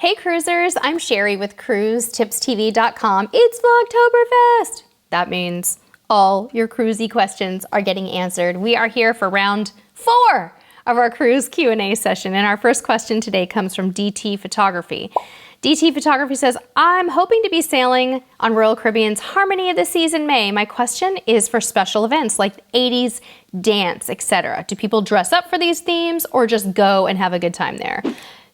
Hey cruisers, I'm Sherry with CruiseTipsTV.com. It's Vlogtoberfest! That means all your cruisy questions are getting answered. We are here for round 4 of our cruise Q&A session, and our first question today comes from DT Photography. DT Photography says, I'm hoping to be sailing on Royal Caribbean's Harmony of the Seas in May. My question is for special events like 80s dance, etc. Do people dress up for these themes or just go and have a good time there?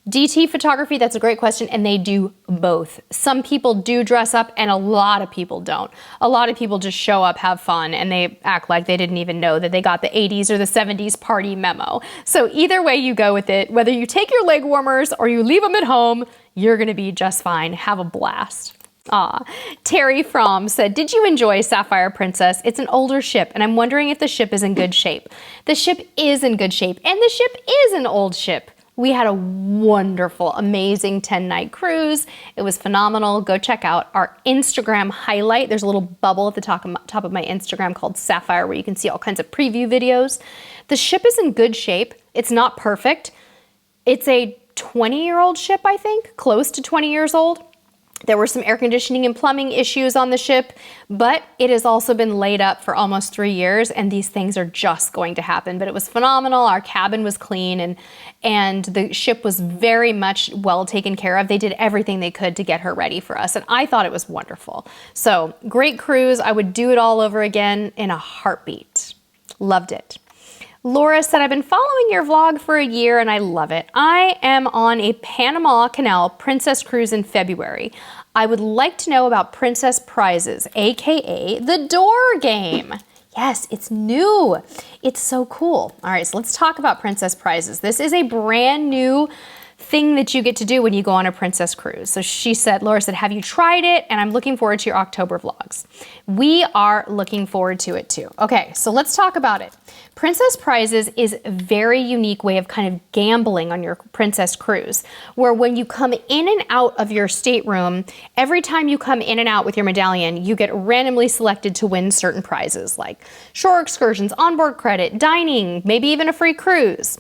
DT Photography, that's a great question, and they do both. Some people do dress up and a lot of people don't. A lot of people just show up, have fun, and they act like they didn't even know that they got the 80s or the 70s party memo. So either way you go with it, whether you take your leg warmers or you leave them at home, you're gonna be just fine. Have a blast. Terry Fromm said, did you enjoy Sapphire Princess? It's an older ship, and I'm wondering if the ship is in good shape. The ship is in good shape, and the ship is an old ship. We had a wonderful, amazing 10-night cruise. It was phenomenal. Go check out our Instagram highlight. There's a little bubble at the top of my Instagram called Sapphire where you can see all kinds of preview videos. The ship is in good shape. It's not perfect. It's a 20-year-old ship, I think, close to 20 years old. There were some air conditioning and plumbing issues on the ship, but it has also been laid up for almost 3 years, and these things are just going to happen. But it was phenomenal. Our cabin was clean, and the ship was very much well taken care of. They did everything they could to get her ready for us, and I thought it was wonderful. So, great cruise. I would do it all over again in a heartbeat. Loved it. Laura said, I've been following your vlog for a year and I love it. I am on a Panama Canal Princess cruise in February. I would like to know about Princess Prizes, aka the door game. Yes, it's new. It's so cool. All right, so let's talk about Princess Prizes. This is a brand new thing that you get to do when you go on a princess cruise. So she said, Laura said, have you tried it? And I'm looking forward to your October vlogs. We are looking forward to it too. Okay, so let's talk about it. Princess Prizes is a very unique way of kind of gambling on your princess cruise, where when you come in and out of your stateroom, every time you come in and out with your medallion, you get randomly selected to win certain prizes like shore excursions, onboard credit, dining, maybe even a free cruise.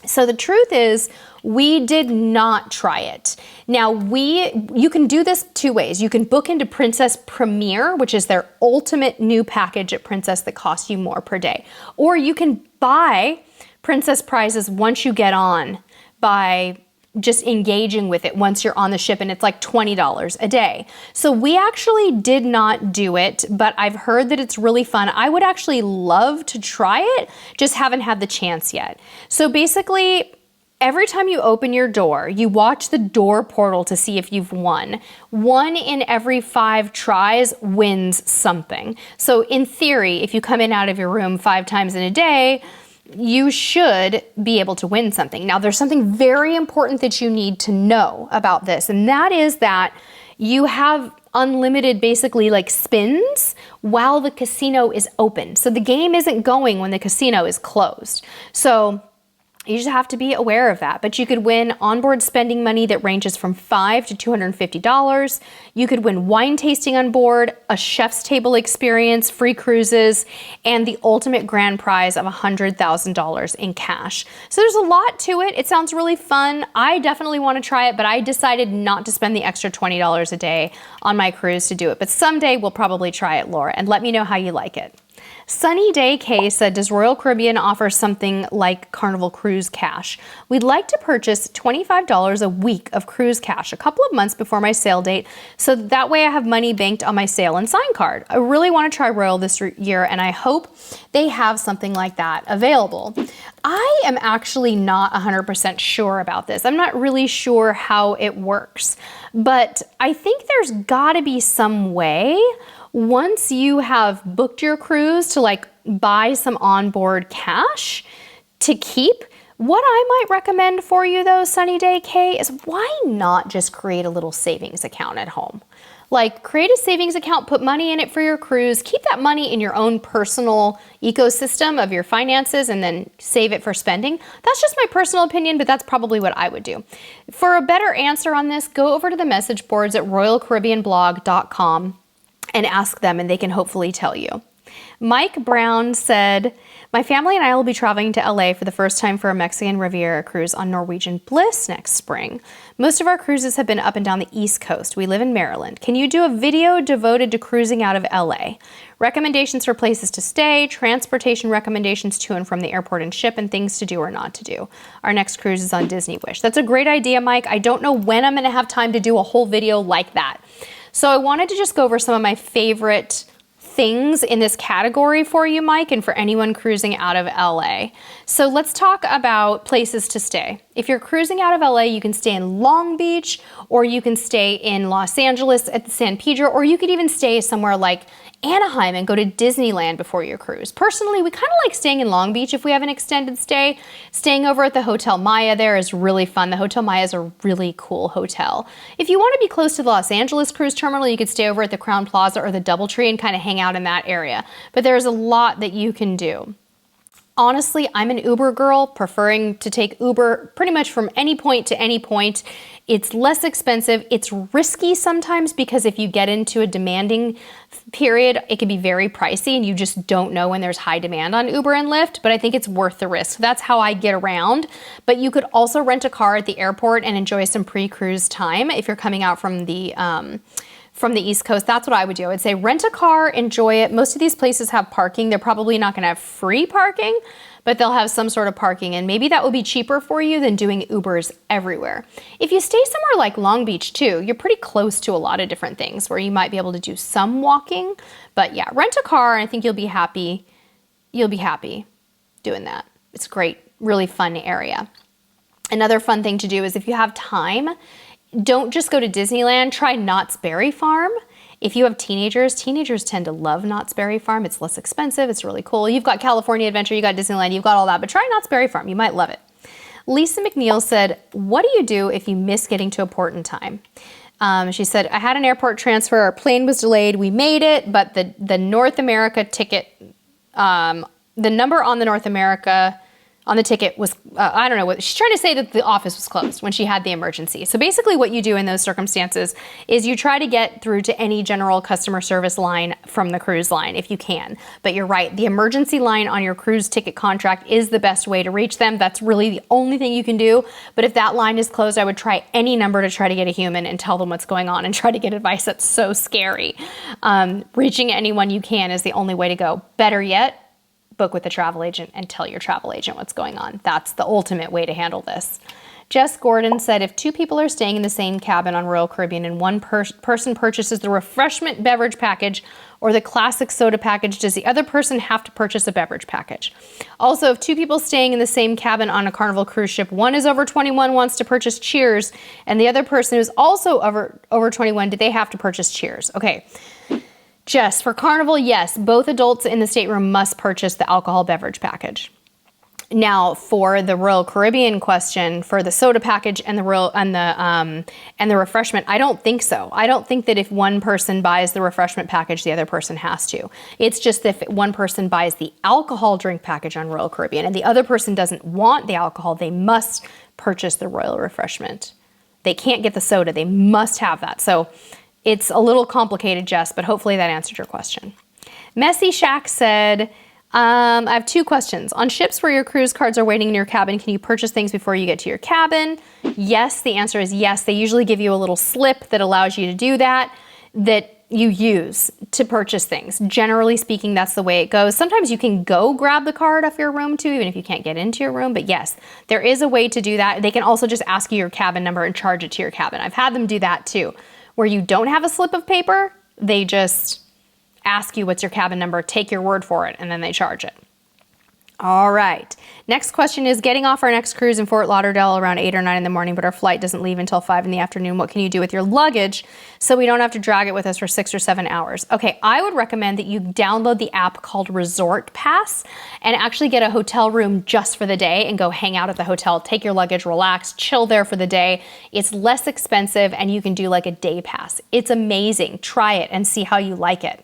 So the truth is, we did not try it. Now you can do this 2 ways. You can book into Princess Premier, which is their ultimate new package at Princess that costs you more per day. Or you can buy Princess Prizes once you get on by just engaging with it once you're on the ship, and it's like $20 a day. So we actually did not do it, but I've heard that it's really fun. I would actually love to try it, just haven't had the chance yet. So basically, every time you open your door, you watch the door portal to see if you've won. 1 in every 5 tries wins something. So in theory, if you come in and out of your room 5 times in a day, you should be able to win something. Now, there's something very important that you need to know about this, and that is that you have unlimited, basically, like spins while the casino is open. So the game isn't going when the casino is closed. So you just have to be aware of that. But you could win onboard spending money that ranges from $5 to $250. You could win wine tasting on board, a chef's table experience, free cruises, and the ultimate grand prize of $100,000 in cash. So there's a lot to it. It sounds really fun. I definitely want to try it, but I decided not to spend the extra $20 a day on my cruise to do it. But someday we'll probably try it, Laura, and let me know how you like it. Sunny Day K said, does Royal Caribbean offer something like Carnival Cruise Cash? We'd like to purchase $25 a week of cruise cash a couple of months before my sail date, so that way I have money banked on my sail and sign card. I really want to try Royal this year, and I hope they have something like that available. I am actually not 100% sure about this. I'm not really sure how it works, but I think there's gotta be some way once you have booked your cruise to like buy some onboard cash to keep. What I might recommend for you though, Sunny Day K, is why not just create a little savings account at home? Like create a savings account, put money in it for your cruise, keep that money in your own personal ecosystem of your finances, and then save it for spending. That's just my personal opinion, but that's probably what I would do. For a better answer on this, go over to the message boards at royalcaribbeanblog.com and ask them, and they can hopefully tell you. Mike Brown said, my family and I will be traveling to LA for the first time for a Mexican Riviera cruise on Norwegian Bliss next spring. Most of our cruises have been up and down the East Coast. We live in Maryland. Can you do a video devoted to cruising out of LA? Recommendations for places to stay, transportation recommendations to and from the airport and ship, and things to do or not to do. Our next cruise is on Disney Wish. That's a great idea, Mike. I don't know when I'm gonna have time to do a whole video like that. So I wanted to just go over some of my favorite things in this category for you, Mike, and for anyone cruising out of LA. So let's talk about places to stay. If you're cruising out of LA, you can stay in Long Beach, or you can stay in Los Angeles at the San Pedro, or you could even stay somewhere like Anaheim and go to Disneyland before your cruise. Personally, we kind of like staying in Long Beach if we have an extended stay. Staying over at the Hotel Maya there is really fun. The Hotel Maya is a really cool hotel. If you want to be close to the Los Angeles cruise terminal, you could stay over at the Crowne Plaza or the DoubleTree and kind of hang out in that area. But there's a lot that you can do. Honestly, I'm an Uber girl, preferring to take Uber pretty much from any point to any point. It's less expensive. It's risky sometimes because if you get into a demanding period, it can be very pricey and you just don't know when there's high demand on Uber and Lyft, but I think it's worth the risk. That's how I get around. But you could also rent a car at the airport and enjoy some pre-cruise time if you're coming out from the East Coast. That's what I would do. I would say rent a car, enjoy it. Most of these places have parking. They're probably not gonna have free parking, but they'll have some sort of parking, and maybe that will be cheaper for you than doing Ubers everywhere. If you stay somewhere like Long Beach too, you're pretty close to a lot of different things where you might be able to do some walking, but yeah, rent a car and I think you'll be happy. You'll be happy doing that. It's a great, really fun area. Another fun thing to do is if you have time, don't just go to Disneyland, try Knott's Berry Farm. If you have teenagers tend to love Knott's Berry Farm. It's less expensive, it's really cool. You've got California Adventure, you got Disneyland, you've got all that, but try Knott's Berry Farm, you might love it. Lisa McNeil said, what do you do if you miss getting to a port in time? She said, I had an airport transfer, our plane was delayed, we made it, but the North America ticket, the number on the North America on the ticket was, I don't know, she's trying to say that the office was closed when she had the emergency. So basically what you do in those circumstances is you try to get through to any general customer service line from the cruise line if you can. But you're right, the emergency line on your cruise ticket contract is the best way to reach them. That's really the only thing you can do. But if that line is closed, I would try any number to try to get a human and tell them what's going on and try to get advice. That's so scary. Reaching anyone you can is the only way to go. Better yet, book with a travel agent and tell your travel agent what's going on. That's the ultimate way to handle this. Jess Gordon said, if two people are staying in the same cabin on Royal Caribbean and one person purchases the refreshment beverage package or the classic soda package, does the other person have to purchase a beverage package? Also, if two people staying in the same cabin on a Carnival cruise ship, one is over 21, wants to purchase Cheers, and the other person is also over 21, do they have to purchase Cheers? Okay. Jess, for Carnival, yes, both adults in the stateroom must purchase the alcohol beverage package. Now, for the Royal Caribbean question, for the soda package and the refreshment, I don't think so. I don't think that if one person buys the refreshment package, the other person has to. It's just if one person buys the alcohol drink package on Royal Caribbean and the other person doesn't want the alcohol, they must purchase the Royal refreshment. They can't get the soda, they must have that. So it's a little complicated, Jess, but hopefully that answered your question. Messy Shack said, I have two questions. On ships where your cruise cards are waiting in your cabin, can you purchase things before you get to your cabin? Yes, the answer is yes. They usually give you a little slip that allows you to do that you use to purchase things. Generally speaking, that's the way it goes. Sometimes you can go grab the card off your room too, even if you can't get into your room. But yes, there is a way to do that. They can also just ask you your cabin number and charge it to your cabin. I've had them do that too. Where you don't have a slip of paper, they just ask you what's your cabin number, take your word for it, and then they charge it. All right, next question is getting off our next cruise in Fort Lauderdale around 8 or 9 in the morning, but our flight doesn't leave until 5 in the afternoon. What can you do with your luggage so we don't have to drag it with us for 6 or 7 hours? Okay, I would recommend that you download the app called Resort Pass and actually get a hotel room just for the day and go hang out at the hotel, take your luggage, relax, chill there for the day. It's less expensive and you can do like a day pass. It's amazing. Try it and see how you like it.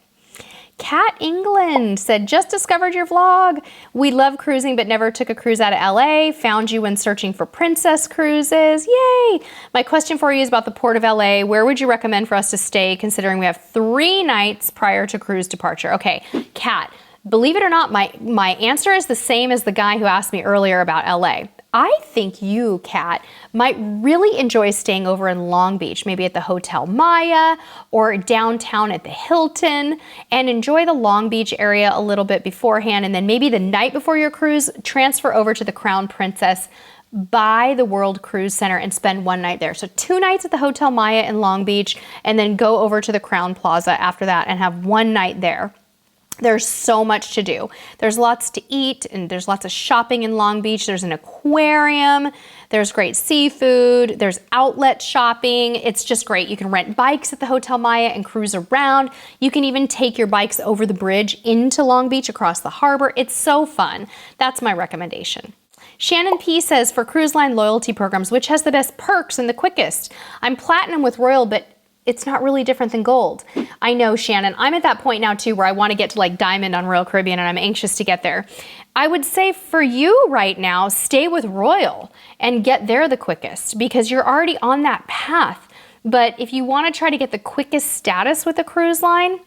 Kat England said, just discovered your vlog. We love cruising but never took a cruise out of LA. Found you when searching for princess cruises. Yay! My question for you is about the Port of LA. Where would you recommend for us to stay considering we have 3 nights prior to cruise departure? Okay, Kat, believe it or not, my answer is the same as the guy who asked me earlier about LA. I think you, Kat, might really enjoy staying over in Long Beach, maybe at the Hotel Maya or downtown at the Hilton, and enjoy the Long Beach area a little bit beforehand, and then maybe the night before your cruise, transfer over to the Crown Princess by the World Cruise Center and spend 1 night there. So 2 nights at the Hotel Maya in Long Beach, and then go over to the Crown Plaza after that and have 1 night there. There's so much to do. There's lots to eat, and there's lots of shopping in Long Beach. There's an aquarium, there's great seafood, there's outlet shopping. It's just great. You can rent bikes at the Hotel Maya and cruise around. You can even take your bikes over the bridge into Long Beach across the harbor. It's so fun. That's my recommendation. Shannon P says, for cruise line loyalty programs, which has the best perks and the quickest? I'm platinum with Royal, but it's not really different than gold. I know, Shannon. I'm at that point now too where I want to get to like diamond on Royal Caribbean, and I'm anxious to get there. I would say for you right now, stay with Royal and get there the quickest because you're already on that path. But if you want to try to get the quickest status with a cruise line,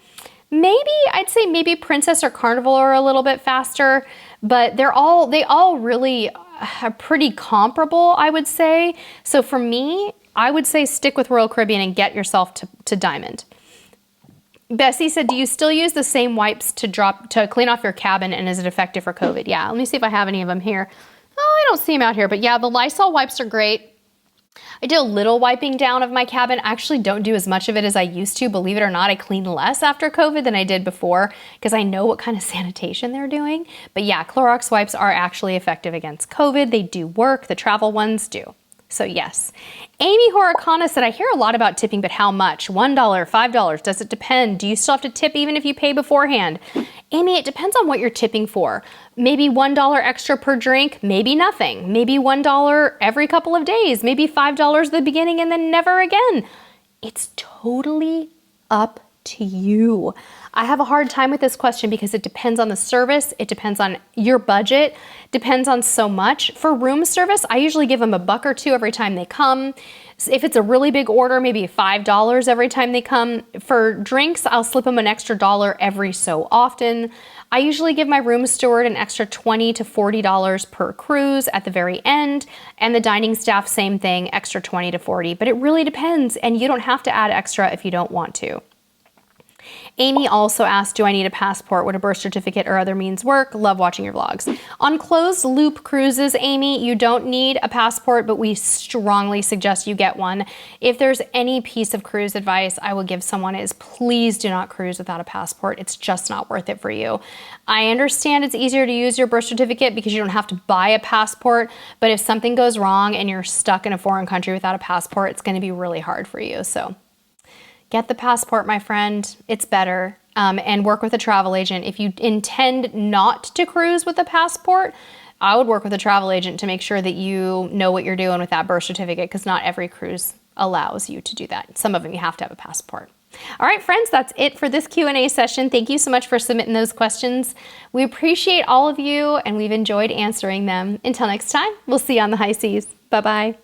I'd say maybe Princess or Carnival are a little bit faster, but they all really are pretty comparable, I would say. So for me, I would say stick with Royal Caribbean and get yourself to Diamond. Bessie said, do you still use the same wipes to clean off your cabin, and is it effective for COVID? Yeah, let me see if I have any of them here. Oh, I don't see them out here, but yeah, the Lysol wipes are great. I do a little wiping down of my cabin. I actually don't do as much of it as I used to. Believe it or not, I clean less after COVID than I did before because I know what kind of sanitation they're doing. But yeah, Clorox wipes are actually effective against COVID. They do work. The travel ones do. So yes. Amy Horicana said, I hear a lot about tipping, but how much? $1, $5? Does it depend? Do you still have to tip even if you pay beforehand? Amy, it depends on what you're tipping for. Maybe $1 extra per drink, maybe nothing. Maybe $1 every couple of days, maybe $5 at the beginning and then never again. It's totally up to you. I have a hard time with this question because it depends on the service, it depends on your budget, depends on so much. For room service, I usually give them $1 or $2 every time they come. If it's a really big order, maybe $5 every time they come. For drinks, I'll slip them an extra $1 every so often. I usually give my room steward an extra $20 to $40 per cruise at the very end, and the dining staff, same thing, extra $20 to $40, but it really depends, and you don't have to add extra if you don't want to. Amy also asked, do I need a passport? Would a birth certificate or other means work? Love watching your vlogs. On closed loop cruises, Amy, you don't need a passport, but we strongly suggest you get one. If there's any piece of cruise advice I would give someone is please do not cruise without a passport. It's just not worth it for you. I understand it's easier to use your birth certificate because you don't have to buy a passport, but if something goes wrong and you're stuck in a foreign country without a passport, it's going to be really hard for you. So get the passport, my friend. It's better. And work with a travel agent. If you intend not to cruise with a passport, I would work with a travel agent to make sure that you know what you're doing with that birth certificate because not every cruise allows you to do that. Some of them you have to have a passport. All right, friends, that's it for this Q&A session. Thank you so much for submitting those questions. We appreciate all of you and we've enjoyed answering them. Until next time, we'll see you on the high seas. Bye-bye.